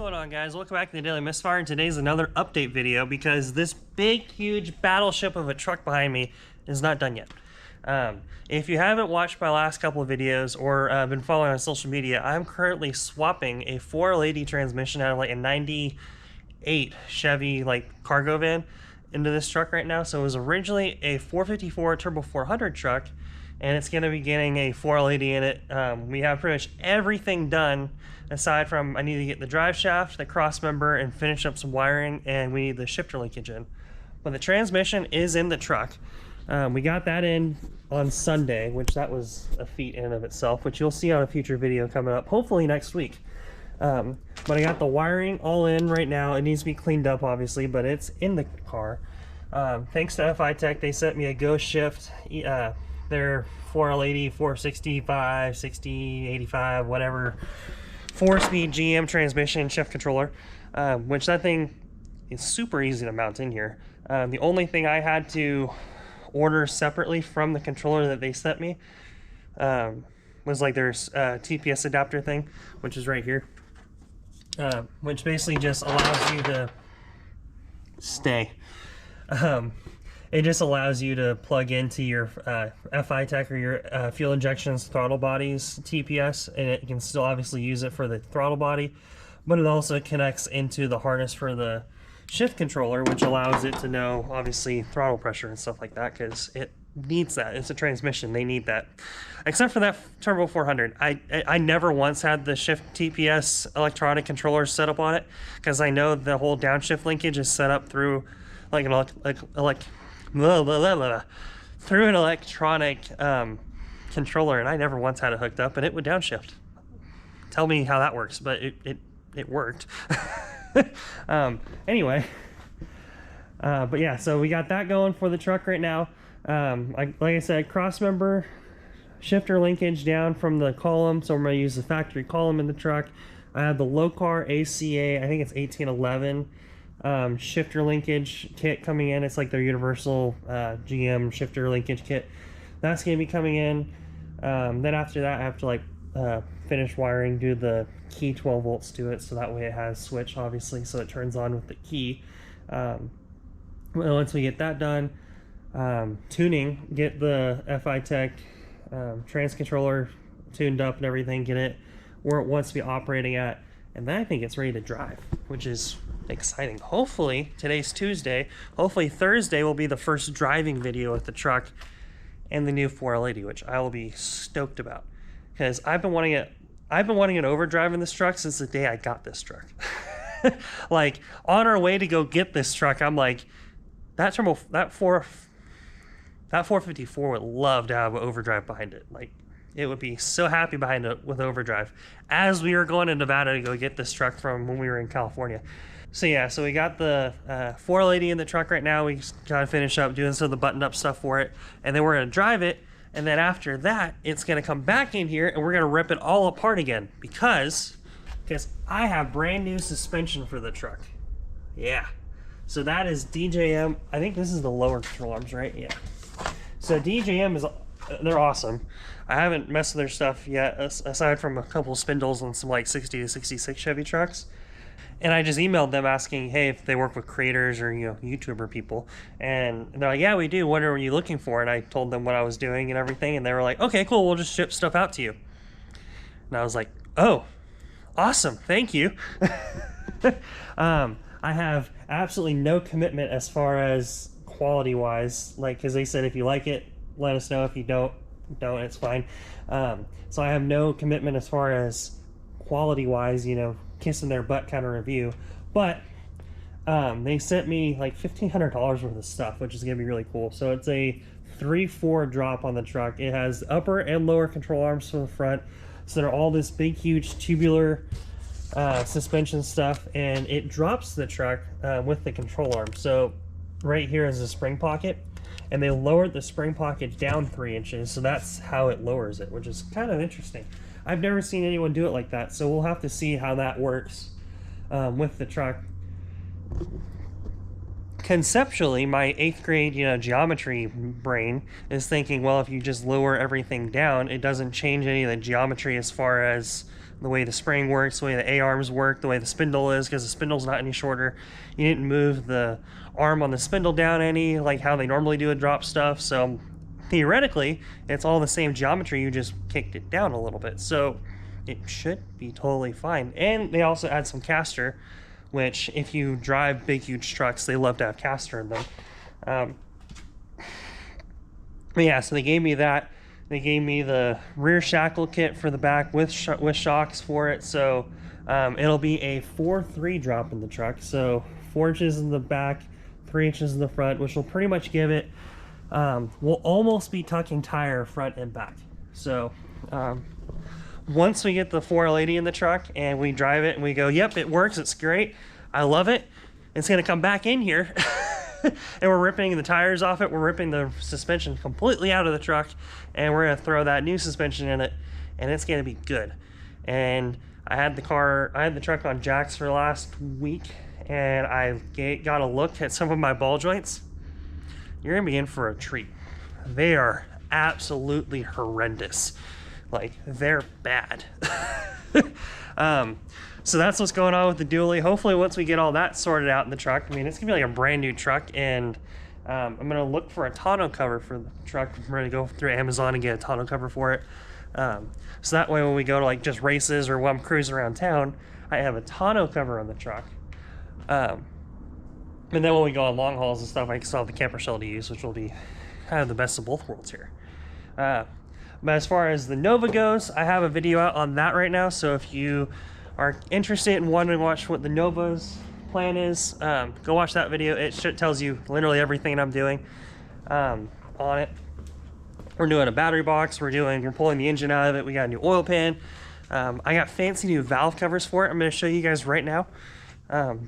going on, guys? Welcome back to the Daily Misfire, and today's another update video because this big, huge battleship of a truck behind me is not done yet. If you haven't watched my last couple of videos or been following on social media, I'm currently swapping a 480 transmission out of like a 98 Chevy cargo van into this truck right now. So it was originally a 454 Turbo 400 truck, and it's going to be getting a 480 in it. We have pretty much everything done aside from I need to get the drive shaft, the cross member, and finish up some wiring, and we need the shifter linkage in. But the transmission is in the truck. We got that in on Sunday, which that was a feat in and of itself, which you'll see on a future video coming up, hopefully next week. But I got the wiring all in right now. It needs to be cleaned up, obviously, but it's in the car. Thanks to FI Tech, they sent me a Go Shift. Their 480, 465, 60, 85, whatever, 4-speed GM transmission shift controller, which that thing is super easy to mount in here. The only thing I had to order separately from the controller that they sent me was like their TPS adapter thing, which is right here, which basically just allows you to stay. It just allows you to plug into your FI Tech or your fuel injections throttle body's TPS, and it can still obviously use it for the throttle body, but it also connects into the harness for the shift controller, which allows it to know obviously throttle pressure and stuff like that, because it needs that. It's a transmission, they need that. Except for that Turbo 400, I never once had the shift TPS electronic controller set up on it, because I know the whole downshift linkage is set up through like an through an electronic controller, and I never once had it hooked up, and it would downshift. Tell me how that works, but it worked. Anyway, but yeah, so we got that going for the truck right now. Like I said, cross member shifter linkage down from the column, so I'm going to use the factory column in the truck. I have the low car ACA, I think it's 1811 shifter linkage kit coming in. It's like their universal GM shifter linkage kit. That's going to be coming in. Then after that, I have to finish wiring, do the key 12 volts to it, so that way it has switch, obviously, so it turns on with the key. Once we get that done, tuning, get the FI Tech trans controller tuned up and everything, get it where it wants to be operating at, and then I think it's ready to drive, which is exciting. Hopefully, today's Tuesday, hopefully Thursday will be the first driving video with the truck and the new 480, which I will be stoked about, because I've been wanting an overdrive in this truck since the day I got this truck. Like, on our way to go get this truck, I'm like, that 454 would love to have an overdrive behind it. Like, it would be so happy behind it with overdrive, as we were going to Nevada to go get this truck from when we were in California. So yeah, so we got the 480 in the truck right now. We just gotta finish up doing some of the buttoned up stuff for it, and then we're gonna drive it, and then after that, it's gonna come back in here and we're gonna rip it all apart again, because I have brand new suspension for the truck. Yeah, so that is DJM. I think this is the lower control arms, right? Yeah. So DJM is, they're awesome. I haven't messed with their stuff yet, aside from a couple spindles on some like 60 to 66 Chevy trucks. And I just emailed them asking, hey, if they work with creators or, you know, YouTuber people. And they're like, yeah, we do. What are you looking for? And I told them what I was doing and everything. And they were like, okay, cool. We'll just ship stuff out to you. And I was like, oh, awesome. Thank you. I have absolutely no commitment as far as quality wise. Like, because they said, if you like it, let us know. If you don't, it's fine. So I have no commitment as far as quality wise, you know, kissing their butt kind of review, but they sent me like $1,500 worth of stuff, which is gonna be really cool. So it's a 3/4 drop on the truck. It has upper and lower control arms for the front, so they're all this big huge tubular suspension stuff, and it drops the truck with the control arm. So right here is a spring pocket, and they lowered the spring pocket down 3 inches, so that's how it lowers it, which is kind of interesting. I've never seen anyone do it like that, so we'll have to see how that works with the truck. Conceptually, my 8th grade, geometry brain is thinking, well, if you just lower everything down, it doesn't change any of the geometry as far as the way the spring works, the way the A-arms work, the way the spindle is, because the spindle's not any shorter. You didn't move the arm on the spindle down any, like how they normally do with drop stuff. So theoretically, it's all the same geometry, you just kicked it down a little bit. So it should be totally fine. And they also add some caster, which if you drive big, huge trucks, they love to have caster in them. But yeah, so they gave me that. They gave me the rear shackle kit for the back with shocks for it. So it'll be a 4-3 drop in the truck. So 4 inches in the back, 3 inches in the front, which will pretty much give it, will almost be tucking tire front and back. So once we get the 480 in the truck and we drive it and we go, yep, it works, it's great, I love it, it's gonna come back in here. And we're ripping the tires off it, we're ripping the suspension completely out of the truck, and we're gonna throw that new suspension in it, and it's gonna be good. And I had the truck on jacks for last week, and I got a look at some of my ball joints. You're gonna be in for a treat. They are absolutely horrendous. Like, they're bad. So that's what's going on with the Dually. Hopefully once we get all that sorted out in the truck, I mean, it's gonna be like a brand new truck, and I'm gonna look for a tonneau cover for the truck. I'm gonna go through Amazon and get a tonneau cover for it. So that way when we go to like just races or when I'm cruising around town, I have a tonneau cover on the truck. And then when we go on long hauls and stuff, I can still have the camper shell to use, which will be kind of the best of both worlds here. But as far as the Nova goes, I have a video out on that right now, so if you are interested in wanting to watch what the Nova's plan is, go watch that video. It tells you literally everything I'm doing on it. We're doing a battery box, we're pulling the engine out of it, we got a new oil pan. I got fancy new valve covers for it. I'm going to show you guys right now.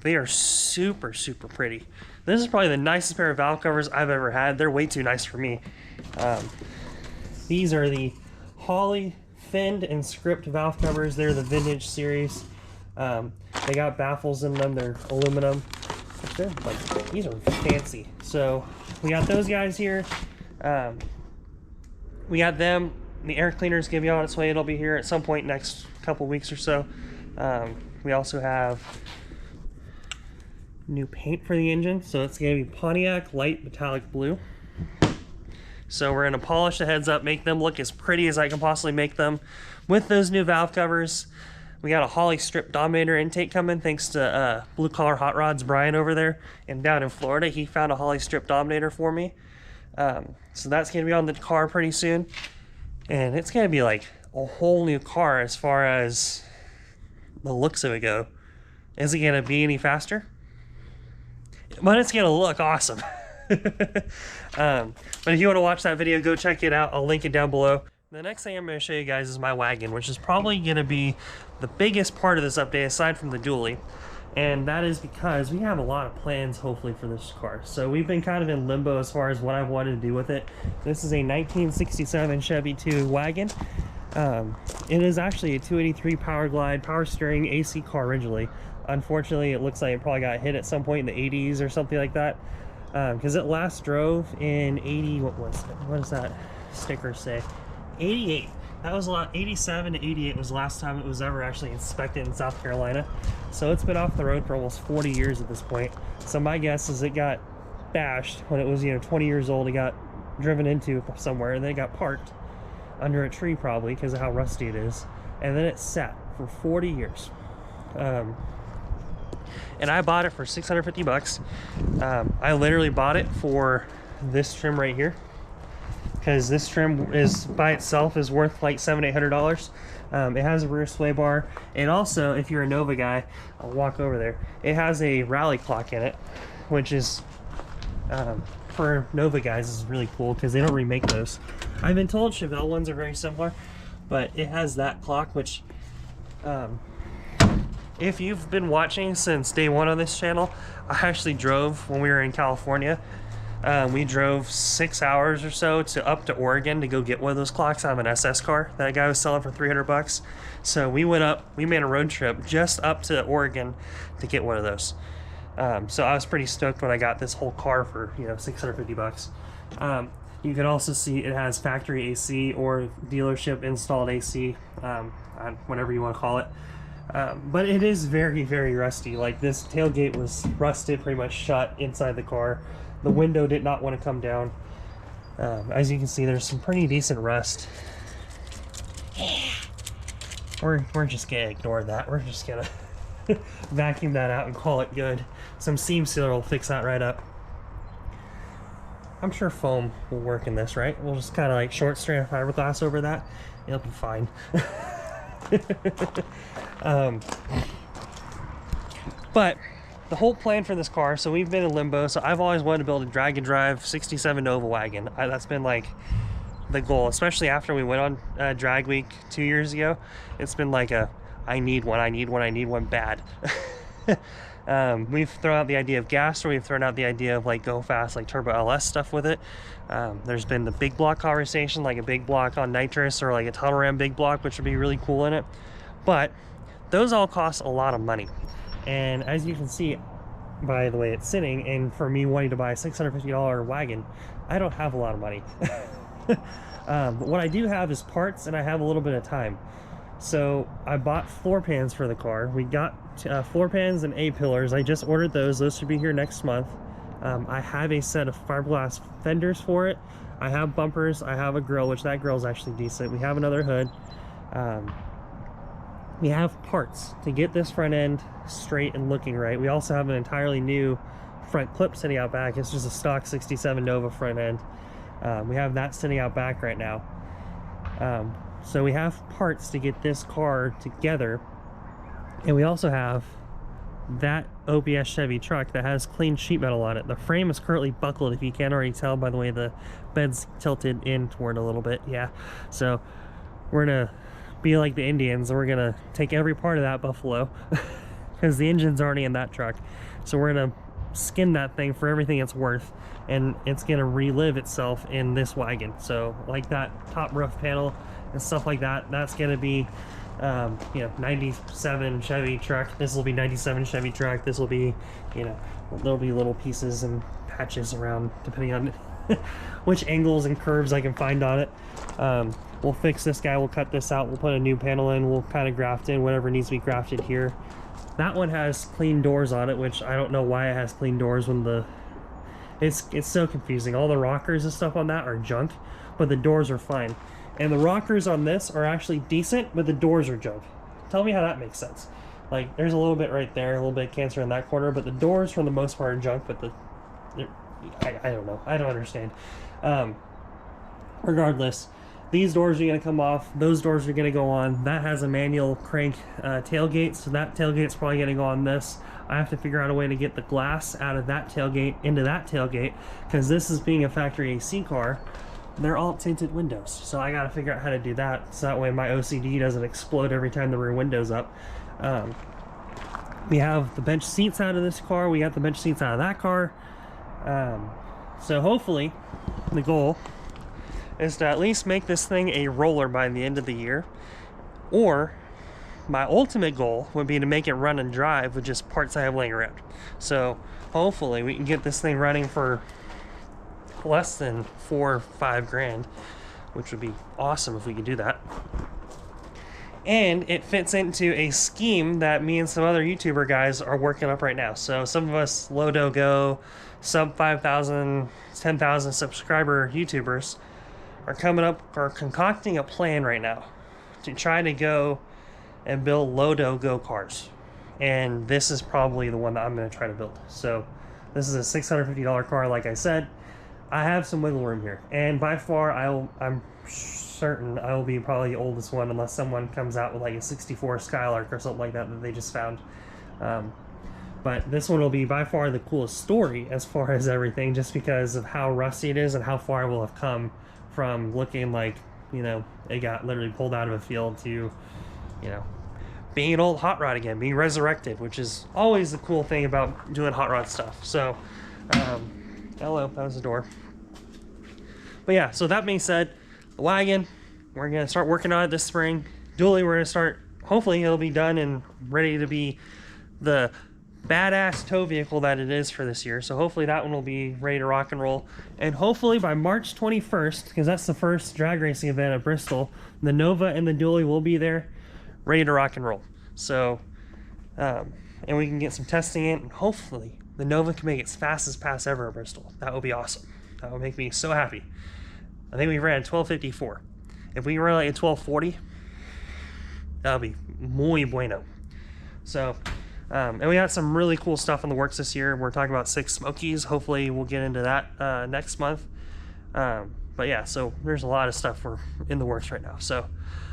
They are super, super pretty. This is probably the nicest pair of valve covers I've ever had. They're way too nice for me. These are the Holley finned and script valve covers. They're the vintage series. They got baffles in them. They're aluminum. They're like, these are fancy. So we got those guys here. We got them. The air cleaner's gonna be on its way. It'll be here at some point next couple weeks or so. We also have new paint for the engine. So it's gonna be Pontiac light metallic blue. So we're gonna polish the heads up, make them look as pretty as I can possibly make them with those new valve covers. We got a Holley strip Dominator intake coming, thanks to Blue Collar Hot Rods Brian over there and down in Florida. He found a Holley strip Dominator for me. So that's gonna be on the car pretty soon. And it's gonna be like a whole new car as far as the looks of it go. Is it gonna be any faster? But it's gonna look awesome. But if you want to watch that video, go check it out. I'll link it down below. The next thing I'm going to show you guys is my wagon, which is probably going to be the biggest part of this update aside from the Dually. And that is because we have a lot of plans hopefully for this car. So we've been kind of in limbo as far as what I've wanted to do with it. This is a 1967 Chevy 2 wagon. It is actually a 283 Power Glide, power steering, AC car originally. Unfortunately, it looks like it probably got hit at some point in the 80s or something like that. Because it last drove in 80, what does that sticker say? 88. That was a lot. 87 to 88 was the last time it was ever actually inspected in South Carolina. So it's been off the road for almost 40 years at this point. So my guess is it got bashed when it was 20 years old. It got driven into somewhere and then it got parked under a tree probably because of how rusty it is. And then it sat for 40 years. And I bought it for 650 bucks. I literally bought it for this trim right here, because this trim is by itself is worth like $700-800. It has a rear sway bar, and also if you're a Nova guy, I'll walk over there, it has a rally clock in it, which is for Nova guys is really cool because they don't remake those. I've been told Chevelle ones are very similar, but it has that clock, which if you've been watching since day one on this channel, I actually drove when we were in California. We drove 6 hours or so up to Oregon to go get one of those clocks out of an SS car that guy was selling for 300 bucks. So we made a road trip just up to Oregon to get one of those. So I was pretty stoked when I got this whole car for 650 bucks. You can also see it has factory AC or dealership installed AC, whatever you want to call it. But it is very, very rusty. Like, this tailgate was rusted, pretty much shut inside the car. The window did not want to come down. As you can see, there's some pretty decent rust. We're just gonna ignore that. We're just gonna vacuum that out and call it good. Some seam sealer will fix that right up. I'm sure foam will work in this, right? We'll just kind of like short strand fiberglass over that. It'll be fine. But the whole plan for this car, so we've been in limbo. So I've always wanted to build a drag and drive 67 Nova Wagon. That's been like the goal, especially after we went on drag week 2 years ago. It's been like I need one bad. We've thrown out the idea of gas, or we've thrown out the idea of like go fast, like turbo LS stuff with it. There's been the big block conversation, like a big block on nitrous, or like a tunnel ram big block, which would be really cool in it. But those all cost a lot of money. And as you can see by the way it's sitting, and for me wanting to buy a $650 wagon, I don't have a lot of money. But what I do have is parts, and I have a little bit of time. So I bought floor pans for the car. We got floor pans and A-pillars. I just ordered those. Those should be here next month. I have a set of fiberglass fenders for it. I have bumpers. I have a grill, which that grill is actually decent. We have another hood. We have parts to get this front end straight and looking right. We also have an entirely new front clip sitting out back. It's just a stock 67 Nova front end. We have that sitting out back right now. So we have parts to get this car together, and we also have that OPS Chevy truck that has clean sheet metal on it. The frame is currently buckled, if you can't already tell by the way the bed's tilted in toward a little bit. Yeah, so we're gonna be like the Indians, and we're gonna take every part of that buffalo because the engine's already in that truck. So we're gonna skin that thing for everything it's worth, and it's gonna relive itself in this wagon. So like that top roof panel and stuff like that, that's gonna be 97 Chevy truck. This will be 97 Chevy truck. This will be, there'll be little pieces and patches around depending on which angles and curves I can find on it. We'll fix this guy, we'll cut this out, we'll put a new panel in, we'll kind of graft in whatever needs to be grafted here. That one has clean doors on it, which I don't know why it has clean doors when it's so confusing. All the rockers and stuff on that are junk, but the doors are fine. And the rockers on this are actually decent, but the doors are junk. Tell me how that makes sense. Like, there's a little bit right there, a little bit of cancer in that corner, but the doors for the most part are junk, but I don't know. I don't understand. Regardless, these doors are going to come off. Those doors are going to go on. That has a manual crank tailgate, so that tailgate's probably going to go on this. I have to figure out a way to get the glass out of that tailgate into that tailgate, because this is being a factory AC car. They're all tinted windows, so I got to figure out how to do that, so that way my OCD doesn't explode every time the rear window's up. We have the bench seats out of this car. We got the bench seats out of that car. So hopefully the goal is to at least make this thing a roller by the end of the year, or my ultimate goal would be to make it run and drive with just parts I have laying around. So hopefully we can get this thing running for less than $4 or $5 grand, which would be awesome if we could do that. And it fits into a scheme that me and some other YouTuber guys are working up right now. So some of us low-do go sub 5,000, 10,000 subscriber YouTubers are coming up, are concocting a plan right now to try to go and build low-do go cars. And this is probably the one that I'm going to try to build. So this is a $650 car, like I said. I have some wiggle room here, and by far I'm certain I will be probably the oldest one, unless someone comes out with like a 64 Skylark or something like that that they just found. But this one will be by far the coolest story as far as everything, just because of how rusty it is and how far I will have come from looking like, it got literally pulled out of a field to, being an old hot rod again, being resurrected, which is always the cool thing about doing hot rod stuff. So hello, that was the door. But yeah, so that being said, the wagon, we're going to start working on it this spring. Dually, we're going to start, hopefully it'll be done and ready to be the badass tow vehicle that it is for this year. So hopefully that one will be ready to rock and roll. And hopefully by March 21st, because that's the first drag racing event at Bristol, the Nova and the Dually will be there, ready to rock and roll. So, and we can get some testing in, and hopefully the Nova can make its fastest pass ever at Bristol. That would be awesome. That would make me so happy. I think we ran 12:54. If we run like a 12:40, that would be muy bueno. So, and we got some really cool stuff in the works this year. We're talking about 6 Smokies. Hopefully we'll get into that next month. But yeah, so there's a lot of stuff we're in the works right now. So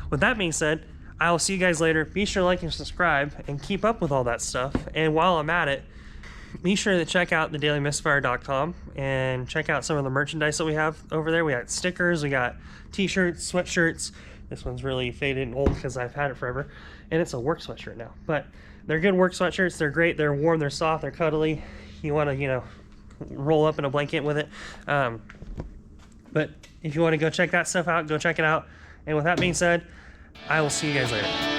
with that being said, I will see you guys later. Be sure to like and subscribe and keep up with all that stuff. And while I'm at it, be sure to check out thedailymisfire.com and check out some of the merchandise that we have over there. We got stickers, we got t-shirts, sweatshirts. This one's really faded and old because I've had it forever. And it's a work sweatshirt now. But they're good work sweatshirts. They're great. They're warm. They're soft. They're cuddly. You want to, you know, roll up in a blanket with it. But if you want to go check that stuff out, go check it out. And with that being said, I will see you guys later.